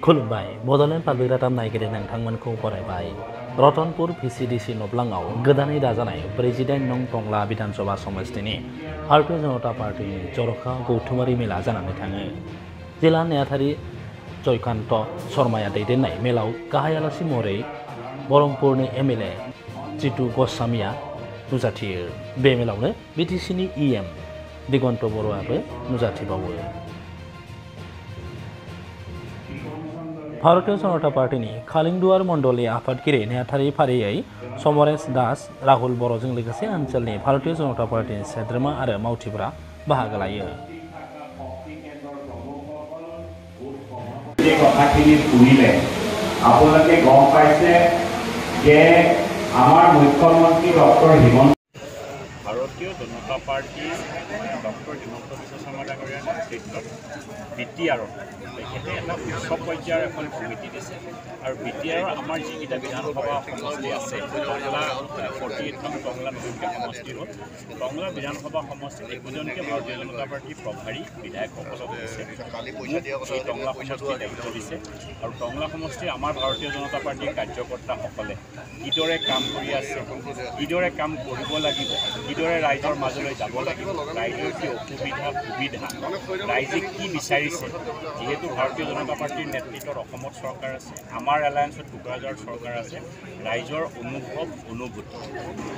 खुलुमबाय बड'लेण्ड पाब्लिक रादाब नायगिरि नोंथांमोनखौ बरायबाय। रतनपुर भिसिडिसि नब्लाङाव गोदानै दाजानाय 48 नं टंला विधानसभा समष्टिनि भारतीय जनता पार्टीनि जर'खा गौथुमारि मेला जानानै थाङो। जिल्ला नेहाथारि जयकान्त शर्माया दैदेननाय मेलाव गाहाय आलासि महरै बरहमपुरनि एमएलए जितु गस्वामीया नुजाथियो। बे मेलावनो बिटिसिनि इएम दिगन्त बर'आबो नुजाथिबावो। भारतीय जनता पार्टीनि खालिंदुवार मण्डलनि आफादगिरि नेहाथारि फारियै समरेश दास राहुल बर'जों लोगोसे ओनसोलनि भारतीय जनता पार्टीनि सोद्रोमा आरो मावथिफोरा बाहागो लायो। কথাখিনি শুনিলে আপোনালোকে গম পাইছে যে আমাৰ মুখ্যমন্ত্ৰী ডক্টৰ হিমন্ত ভাৰতীয় জনতা পাৰ্টিৰ ডক্টৰ হিমন্ত বিশ্ব শৰ্মা ডাঙৰীয়াৰ নেতৃত্বত BTR তেখেতে এটা উচ্চ পৰ্যায়ৰ এখন কমিটি দিছে আৰু BTR আমাৰ যিকেইটা বিধানসভা সমষ্টি আছে টংলা 48 নং টংলা নতুনকৈ সমষ্টি হ'ল টংলা বিধানসভা সমষ্টিত একোজনকৈ ভাৰতীয় জনতা পাৰ্টীৰ প্ৰভাৰী বিধায়কসকলক দিছে এই টংলা সমষ্টিৰ দায়িত্ব দিছে আৰু টংলা সমষ্টিৰ আমাৰ ভাৰতীয় জনতা পাৰ্টীৰ কাৰ্যকৰ্তাসকলে কিদৰে কাম কৰি আছে কিদৰে কাম কৰিব লাগিব কিদৰে ৰাইজৰ মাজলৈ যাব লাগিব ৰাইজৰ কি অসুবিধা সুবিধা ৰাইজে কি বিচাৰিছে যেহেতু ভাৰতীয় জনতা পাৰ্টীৰ নেতৃত্বত অসমত চৰকাৰ আছে আমাৰ এলায়েন্সত টুকুৰাজাৰৰ চৰকাৰ আছে ৰাইজৰ অনুভৱ অনুভূতি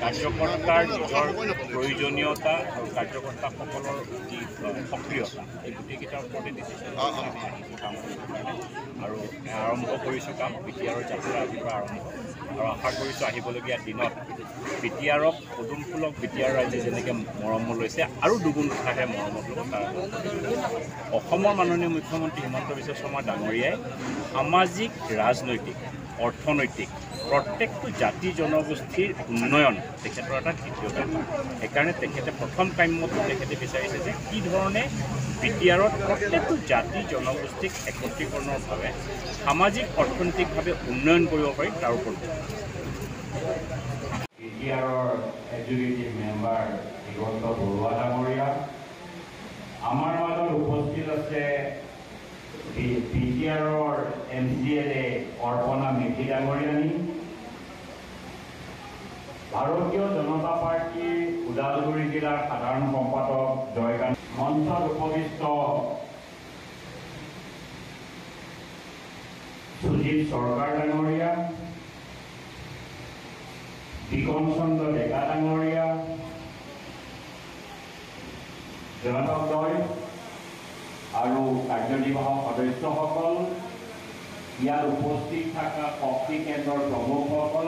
কাৰ্যকৰ্তাৰ নিজৰ প্ৰয়োজনীয়তা আৰু কাৰ্যকৰ্তাসকলৰ যি সক্ৰিয়তা এই গোটেইকেইটাৰ ওপৰতে ডিচিশ্যন কাম কৰিবৰ কাৰণে আৰু আৰম্ভ কৰিছোঁ কাম BTRৰ যাত্ৰা আজিৰ পৰা আৰম্ভ আৰু আশা কৰিছোঁ আহিবলগীয়া দিনত BTRক পদুম ফুলক BTR ৰাইজে যেনেকৈ মৰম লৈছে আৰু দুগুণ কথাহে মৰমত ল'ব তাৰ অসমৰ মাননীয় মুখ্যমন্ত্ৰী হিমন্ত বিশ্ব শৰ্মা ডাঙৰীয়াই সামাজিক ৰাজনৈতিক অৰ্থনৈতিক প্ৰত্যেকটো জাতি জনগোষ্ঠীৰ উন্নয়ন তেখেতৰ এটা দ্বিতীয়তা সেইকাৰণে তেখেতে প্ৰথম কাম্যটো তেখেতে বিচাৰিছে যে কি ধৰণে BTRত প্ৰত্যেকটো জাতি জনগোষ্ঠীক একত্ৰীকৰণৰ বাবে সামাজিক অৰ্থনৈতিকভাৱে উন্নয়ন কৰিব পাৰি তাৰ ওপৰত BTRৰ এক্সিকিউটিভ মেম্বাৰ দিগন্ত বৰুৱা ডাঙৰীয়া আমাৰ মাজত উপস্থিত আছে BTRৰ MCLA অৰ্পণা মেধি ডাঙৰীয়ানী ভাৰতীয় জনতা পাৰ্টীৰ ওদালগুৰি জিলাৰ সাধাৰণ সম্পাদক জয়কান্ত মঞ্চত উপবিষ্ট সুজিত চৰকাৰ ডাঙৰীয়া বিকম চন্দ্ৰ ডেকা ডাঙৰীয়া জনদয় আৰু কাৰ্যনিৰ্বাহক সদস্যসকল ইয়াত উপস্থিত থকা শক্তি কেন্দ্ৰৰ প্ৰমুখসকল